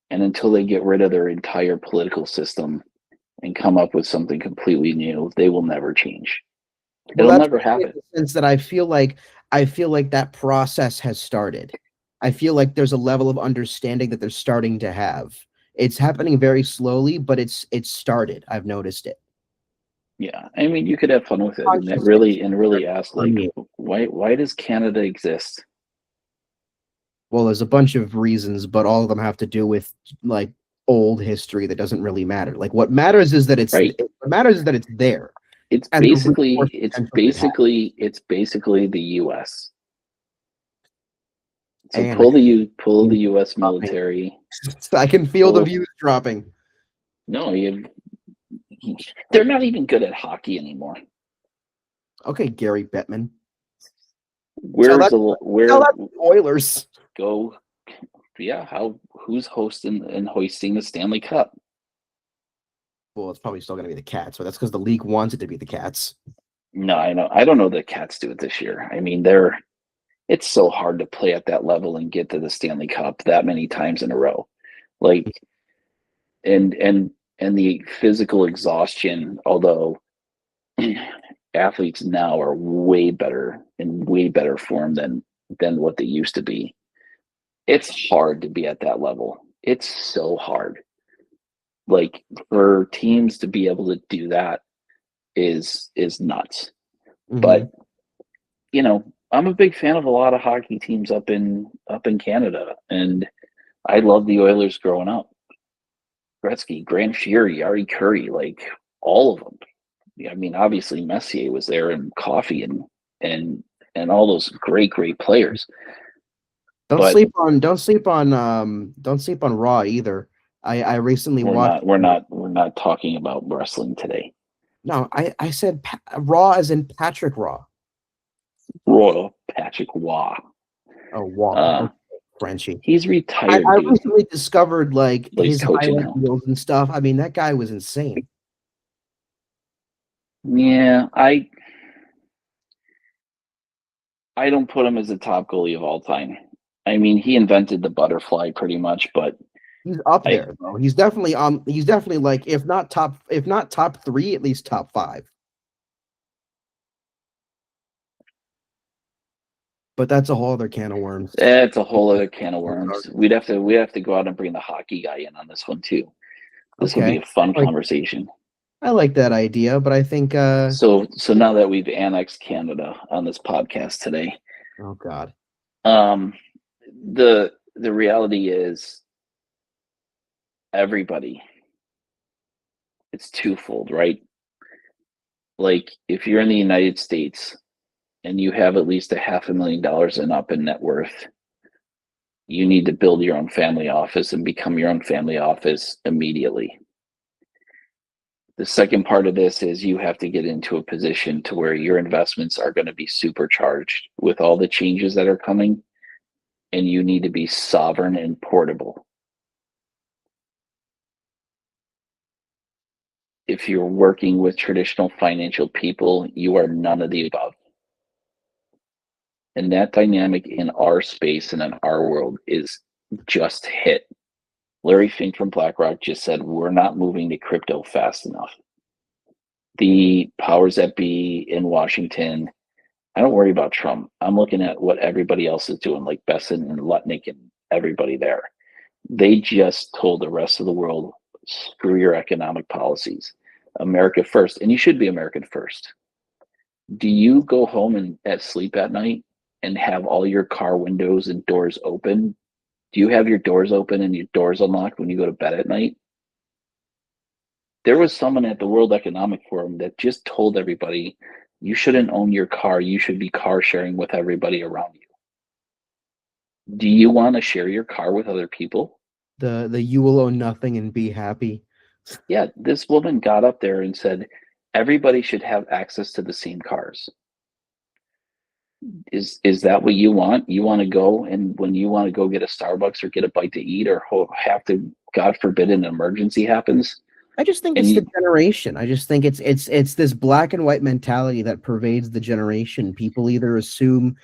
And until they get rid of their entire political system and come up with something completely new, they will never change. Well, It'll that's never what I mean happen. in the sense that I feel like that process has started. I feel like there's a level of understanding that they're starting to have. It's happening very slowly, but it's started. I've noticed it. Yeah, I mean, you could have fun with it and really ask like, why does Canada exist? Well, there's a bunch of reasons, but all of them have to do with like old history that doesn't really matter. Like what matters is that Right. what matters is that it's there. It's And the resource potential it has. it's basically the U.S. So And I pull the U.S. dropping. military. I can feel the views dropping. No, they're not even good at hockey anymore. Okay, Gary Bettman. Where Oilers go? Yeah, who's hosting and hoisting the Stanley Cup? Well, it's probably still going to be the Cats, but that's because the league wants it to be the Cats. No, I know. I don't know the Cats do it this year. I mean, it's so hard to play at that level and get to the Stanley Cup that many times in a row. Like, and the physical exhaustion, although athletes now are way better in way better form than what they used to be. It's hard to be at that level. It's so hard. Like for teams to be able to do that is nuts. Mm-hmm. But you know, I'm a big fan of a lot of hockey teams up in Canada, and I love the Oilers growing up. Gretzky, Grant Fury, Ari Curry, like all of them. I mean, obviously Messier was there, and Coffey, and all those great players. Don't sleep on Raw either. I recently watched. We're not talking about wrestling today. No, I said Raw as in Patrick Raw. Royal Patrick Waugh. Oh, Waugh. Frenchie. He's retired. I recently discovered like his highlight now. reels and stuff. I mean, that guy was insane. Yeah, I don't put him as the top goalie of all time. I mean, he invented the butterfly pretty much, but he's up there though. He's definitely like if not top 3, at least top 5. But that's a whole other can of worms. It's a whole other can of worms. We have to go out and bring the hockey guy in on this one too. This will be a fun conversation. I like that idea, but I think so now that we've annexed Canada on this podcast today. Oh God. The reality is everybody, it's twofold, right? Like if you're in the United States and you have at least $500,000 and up in net worth, you need to build your own family office and become your own family office immediately. The second part of this is you have to get into a position to where your investments are going to be supercharged with all the changes that are coming, and you need to be sovereign and portable. If you're working with traditional financial people, you are none of the above. And that dynamic in our space and in our world is just hit. Larry Fink from BlackRock just said, we're not moving to crypto fast enough. The powers that be in Washington, I don't worry about Trump. I'm looking at what everybody else is doing, like Besson and Lutnick and everybody there. They just told the rest of the world, screw your economic policies. America first. And you should be American first. Do you go home and sleep at night and have all your car windows and doors open? Do you have your doors open and your doors unlocked when you go to bed at night? There was someone at the World Economic Forum that just told everybody, you shouldn't own your car. You should be car sharing with everybody around you. Do you want to share your car with other people? The you will own nothing and be happy. Yeah, this woman got up there and said, everybody should have access to the same cars. Is that what you want? You want to go, and when you want to go get a Starbucks or get a bite to eat or have to, God forbid, an emergency happens? I just think it's the generation. I just think it's this black and white mentality that pervades the generation. People either assume,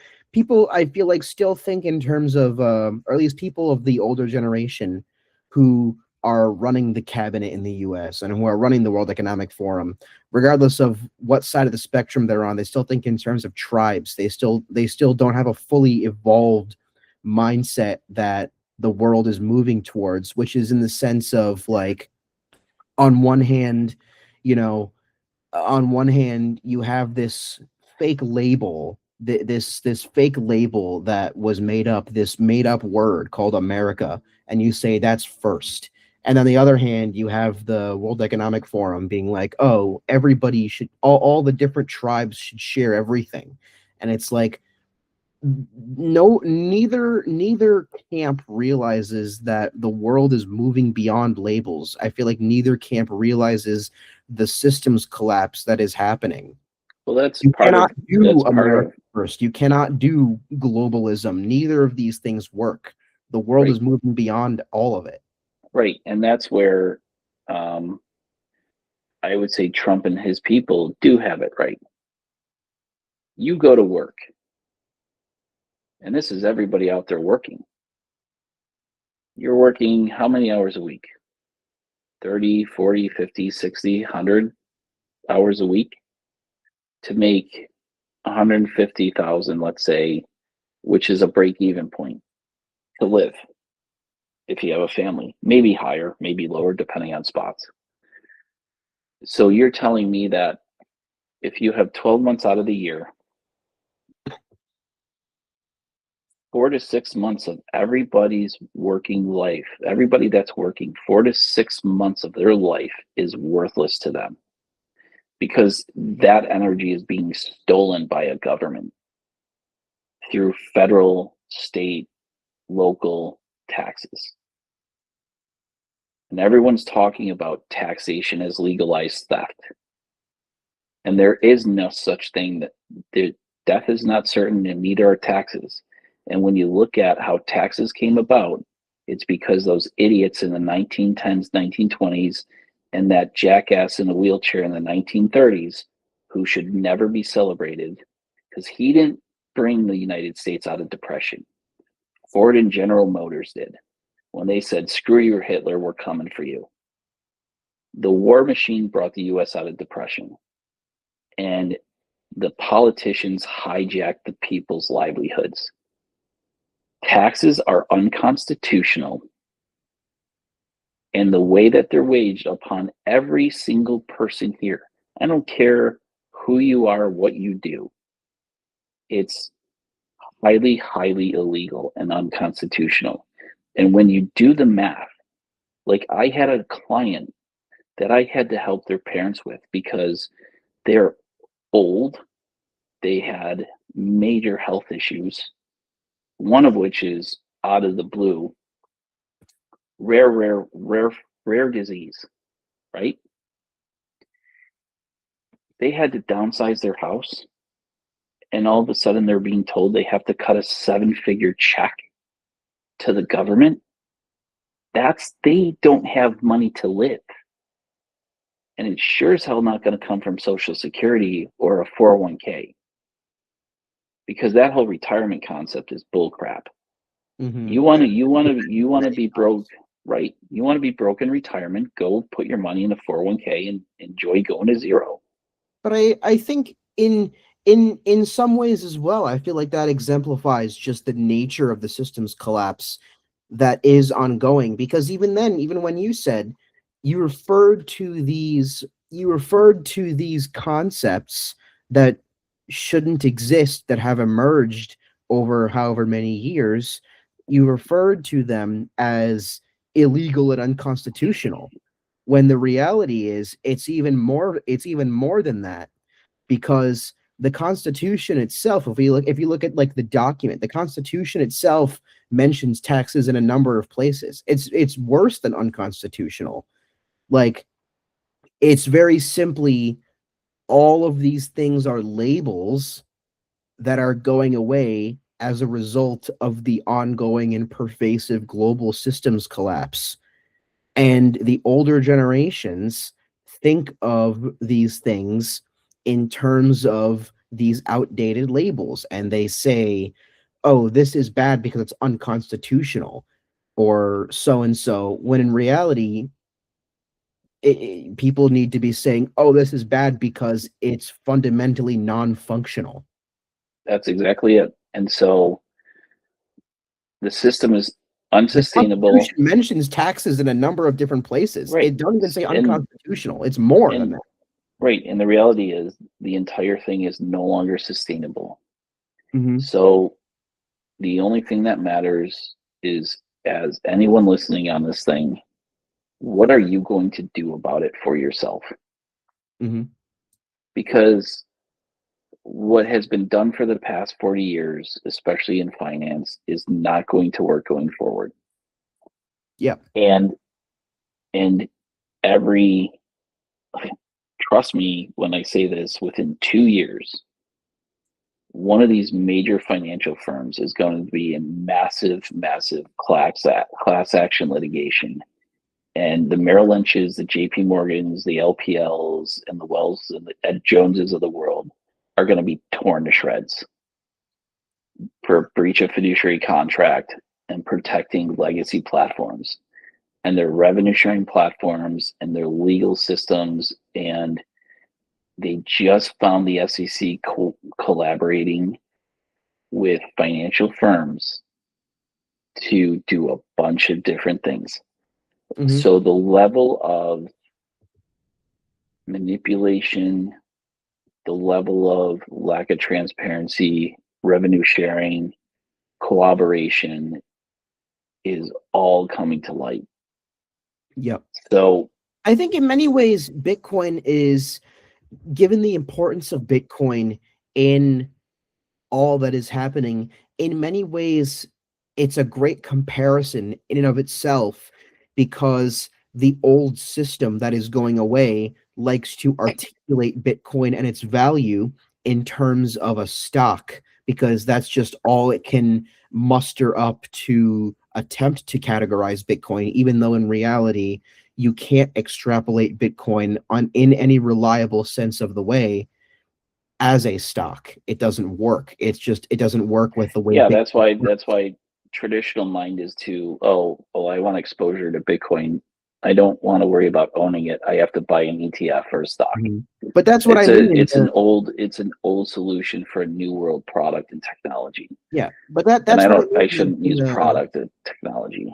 I feel like still think in terms of, or at least people of the older generation who are running the cabinet in the US and who are running the World Economic Forum, regardless of what side of the spectrum they're on, they still think in terms of tribes. They still don't have a fully evolved mindset that the world is moving towards, which is in the sense of like, on one hand, you know, on one hand, you have this fake label, this fake label that was made up, this made up word called America, and you say that's first. And on the other hand, you have the World Economic Forum being like, oh, everybody should, all the different tribes should share everything. And it's like, no, neither camp realizes that the world is moving beyond labels. I feel like neither camp realizes the systems collapse that is happening. Well, that's You part cannot of do that's part America of first. You cannot do globalism. Neither of these things work. The world right, is moving beyond all of it. right, and that's where um, I would say Trump and his people do have it right. You go to work, and this is everybody out there working. You're working how many hours a week? 30, 40, 50, 60, 100 hours a week to make 150,000, let's say, which is a break even point to live if you have a family, maybe higher, maybe lower, depending on spots. So you're telling me that if you have 12 months out of the year, 4 to 6 months of everybody's working life, everybody that's working 4 to 6 months of their life is worthless to them because that energy is being stolen by a government through federal, state, local taxes. And everyone's talking about taxation as legalized theft. And there is no such thing that death is not certain and neither are taxes. And when you look at how taxes came about, it's because those idiots in the 1910s, 1920s, and that jackass in the wheelchair in the 1930s, who should never be celebrated, because he didn't bring the United States out of depression. Ford and General Motors did when they said, screw you, Hitler, we're coming for you. The war machine brought the US out of depression. And the politicians hijack the people's livelihoods. Taxes are unconstitutional, and the way that they're waged upon every single person here, I don't care who you are, what you do, it's highly, highly illegal and unconstitutional. And when you do the math, like I had a client that I had to help their parents with because they're old, they had major health issues, one of which is out of the blue, rare disease, right? They had to downsize their house, and all of a sudden they're being told they have to cut a 7-figure check to the government. They don't have money to live. And it's sure as hell not going to come from Social Security or a 401k, because that whole retirement concept is bullcrap. Mm-hmm. You want to be broke, right? You want to be broke in retirement, go put your money in a 401k and enjoy going to zero. But I think in some ways as well, I feel like that exemplifies just the nature of the system's collapse that is ongoing. Because even then, even when you said you referred to these concepts that shouldn't exist, that have emerged over however many years, you referred to them as illegal and unconstitutional, when the reality is it's even more than that, because the Constitution itself, if you look at like the document, the Constitution itself mentions taxes in a number of places. It's worse than unconstitutional. Like, it's very simply, all of these things are labels that are going away as a result of the ongoing and pervasive global systems collapse. And the older generations think of these things in terms of these outdated labels, and they say, oh, this is bad because it's unconstitutional, or so and so, when in reality, people need to be saying, oh, this is bad because it's fundamentally non-functional. That's exactly it. And so the system is The unsustainable. Constitution mentions taxes in a number of different places. Right. It don't even say And unconstitutional. It's more than and that. right. And the reality is the entire thing is no longer sustainable. Mm-hmm. So the only thing that matters is, as anyone listening on this thing, what are you going to do about it for yourself? Mm-hmm. Because what has been done for the past 40 years, especially in finance, is not going to work going forward. Yeah. And every trust me when I say this, within 2 years, one of these major financial firms is going to be in massive class action litigation. And the Merrill Lynch's, the JP Morgans, the LPLs, and the Wells and the Ed Joneses of the world are going to be torn to shreds for breach of fiduciary contract and protecting legacy platforms and their revenue sharing platforms and their legal systems. And they just found the SEC collaborating with financial firms to do a bunch of different things. Mm-hmm. So the level of manipulation, the level of lack of transparency, revenue sharing, collaboration is all coming to light. Yep. So I think in many ways, Bitcoin is, given the importance of Bitcoin in all that is happening, in many ways, it's a great comparison in and of itself, because the old system that is going away likes to articulate Bitcoin and its value in terms of a stock, because that's just all it can muster up to attempt to categorize Bitcoin, even though in reality, you can't extrapolate Bitcoin on in any reliable sense of the way as a stock. It doesn't work. It doesn't work with the way yeah, Bitcoin works. that's why traditional mind is to, I want exposure to Bitcoin. I don't want to worry about owning it. I have to buy an ETF or a stock. Mhm. But that's what I mean. It's an old solution for a new world product and technology. Yeah, but And that's what I I mean shouldn't in use the product and technology.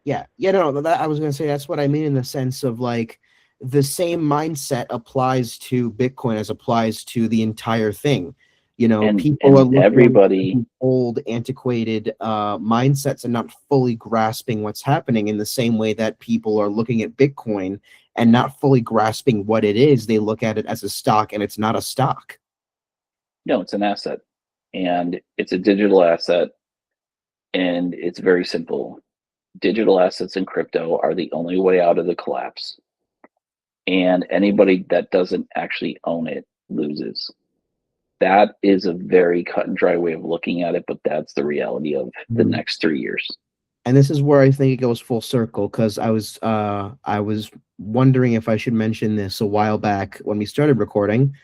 yeah, no, I was gonna say that's what I mean in the sense of like the same mindset applies to Bitcoin as applies to the entire thing. People are And looking at everybody, these old, antiquated mindsets and not fully grasping what's happening in the same way that people are looking at Bitcoin and not fully grasping what it is. They look at it as a stock, and it's not a stock. no, it's an asset, and it's a digital asset, and it's very simple. Digital assets and crypto are the only way out of the collapse. And anybody that doesn't actually own it loses. That is a very cut and dry way of looking at it, but that's the reality of the Mhm. next 3 years. And this is where I think it goes full circle, because I was wondering if I should mention this a while back when we started recording.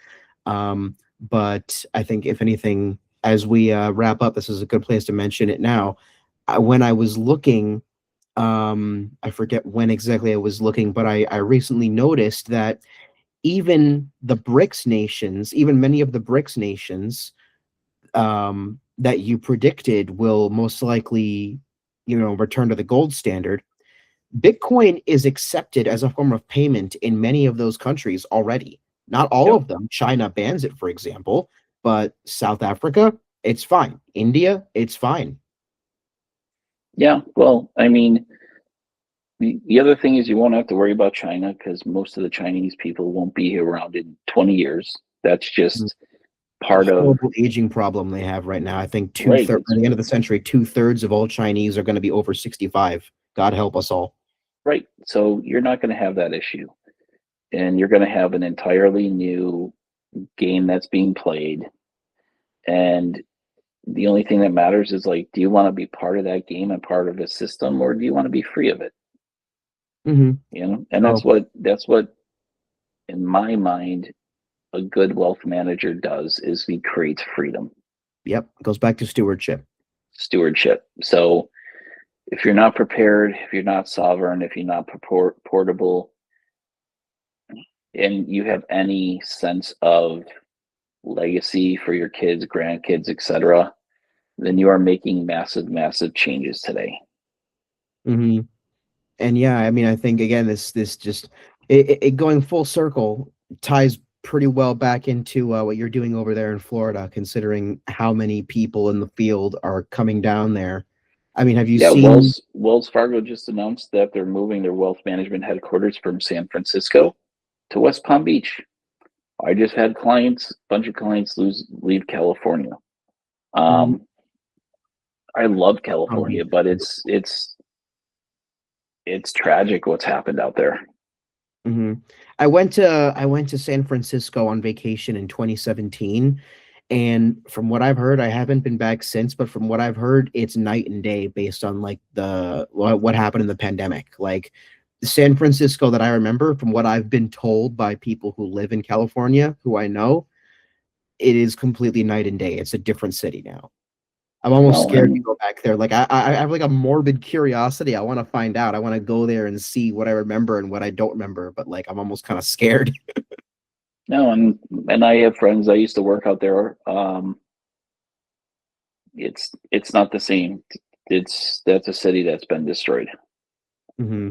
But I think if anything, as we wrap up, this is a good place to mention it now. When I was looking, I forget when exactly I was looking, but I recently noticed that even the BRICS nations, even many of the BRICS nations, that you predicted will most likely, return to the gold standard. Bitcoin is accepted as a form of payment in many of those countries already. Not all Yep. of them. China bans it, for example, but South Africa, it's fine. India, it's fine. Yeah. Well, I mean, the other thing is you won't have to worry about China because most of the Chinese people won't be around in 20 years. That's Mm. just A part of, horrible aging problem they have right now. I think right. by the end of the century, 2/3 of all Chinese are going to be over 65. God help us all. Right. So you're not going to have that issue. And you're going to have an entirely new game that's being played. And the only thing that matters is like, do you want to be part of that game and part of a system, or do you want to be free of it? Mm-hmm. And So, that's what, in my mind, a good wealth manager does is he creates freedom, yep, goes back to stewardship. stewardship. So if you're not prepared, if you're not sovereign, if you're not portable, and you have any sense of legacy for your kids, grandkids, etc., then you are making massive changes today. Hmm. And yeah, I mean, I think again, this just it going full circle ties pretty well back into what you're doing over there in Florida, considering how many people in the field are coming down there. I mean, have you Yeah, seen? Wells Fargo just announced that they're moving their wealth management headquarters from San Francisco to West Palm Beach. I just had bunch of clients leave California. Mhm. Um, I love Oh, California, but it's tragic what's happened out there. hmm. I went to San Francisco on vacation in 2017, and from what I've heard, I haven't been back since, but from what I've heard, it's night and day based on like the what happened in the pandemic. Like San Francisco that I remember, from what I've been told by people who live in California, who I know, it is completely night and day. It's a different city now. I'm almost Well, scared to and go back there. Like I have like a morbid curiosity. I want to find out. I want to go there and see what I remember and what I don't remember. But like I'm almost kind of scared. no, and I have friends. I used to work out there. It's not the same. That's a city that's been destroyed. Hmm.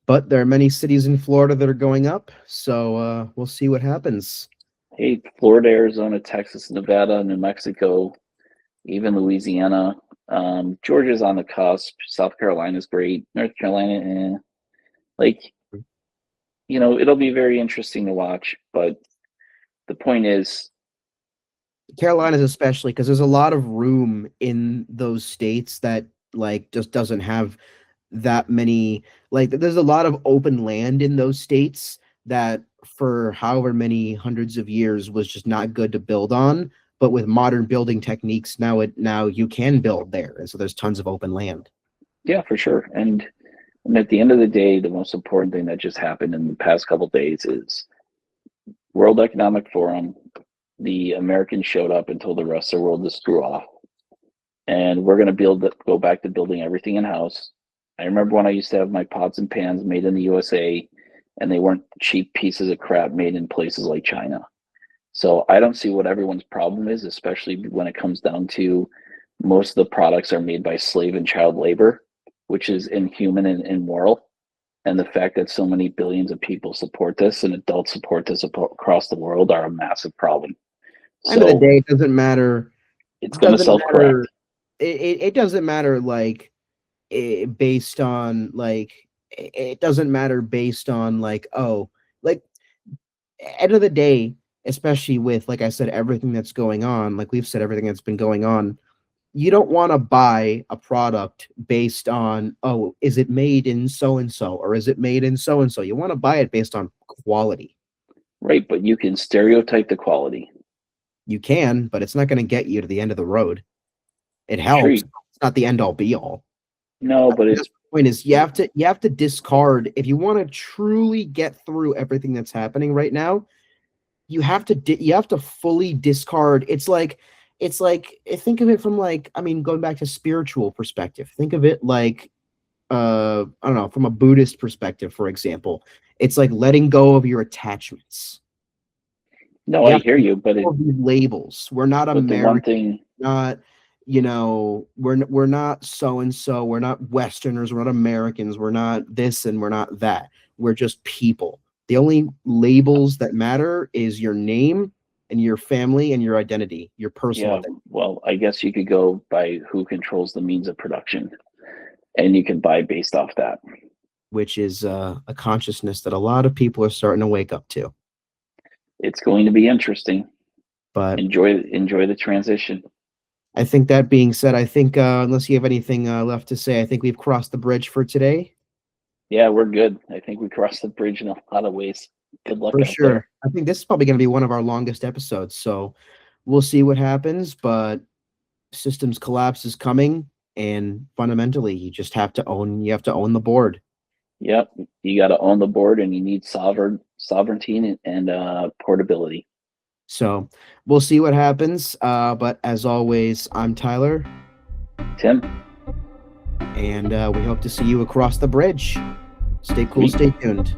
But there are many cities in Florida that are going up, so we'll see what happens. Hey, Florida, Arizona, Texas, Nevada, New Mexico, even Louisiana. Georgia's on the cusp. South Carolina's great. North Carolina, like it'll be very interesting to watch. But the point is, Carolinas especially because there's a lot of room in those states that like just doesn't have that many, like there's a lot of open land in those states that for however many hundreds of years was just not good to build on, but with modern building techniques now you can build there, and so there's tons of open land. yeah, for sure. And at the end of the day, the most important thing that just happened in the past couple of days is World Economic Forum. The Americans showed up and told the rest of the world to screw off, and we're going to go back to building everything in house. I remember when I used to have my pots and pans made in the USA, and they weren't cheap pieces of crap made in places like China. So I don't see what everyone's problem is, especially when it comes down to most of the products are made by slave and child labor, which is inhuman and immoral. And the fact that so many billions of people support this and adults support this across the world are a massive problem. End of the So day, it doesn't matter. it's It going to doesn't self matter. correct. It doesn't matter like based on like it doesn't matter based on like, oh, like end of the day, especially with, like I said, everything that's going on, like we've said, everything that's been going on, you don't want to buy a product based on, oh, is it made in so and so or is it made in so and so. You want to buy it based on quality. Right, but you can stereotype the quality. You can, but it's not going to get you to the end of the road. It Sure, helps. It's not the end all be all. no, but The point is you have to discard if you want to truly get through everything that's happening right now. You have to fully discard. It's like think of it from, like, I mean, going back to spiritual perspective, think of it like I don't know, from a Buddhist perspective, for example. It's like letting go of your attachments. no, You I have to hear let you, go of these labels. We're not but the one American, thing, not, we're not so and so, we're not Westerners, we're not Americans, we're not this and we're not that. We're just people. The only labels that matter is your name and your family and your identity, your personal yeah, identity, well, I guess you could go by who controls the means of production, and you can buy based off that. which is a consciousness that a lot of people are starting to wake up to. It's going to be interesting. But Enjoy the transition. I think that being said, I think unless you have anything left to say, I think we've crossed the bridge for today. Yeah, we're good. I think we crossed the bridge in a lot of ways. Good luck For out there. sure. I think this is probably going to be one of our longest episodes. So we'll see what happens. But systems collapse is coming. And fundamentally, you have to own the board. Yep, you got to own the board, and you need sovereignty and portability. So we'll see what happens. But as always, I'm Tyler. Tim, And we hope to see you across the bridge. Stay cool, sweet. stay tuned.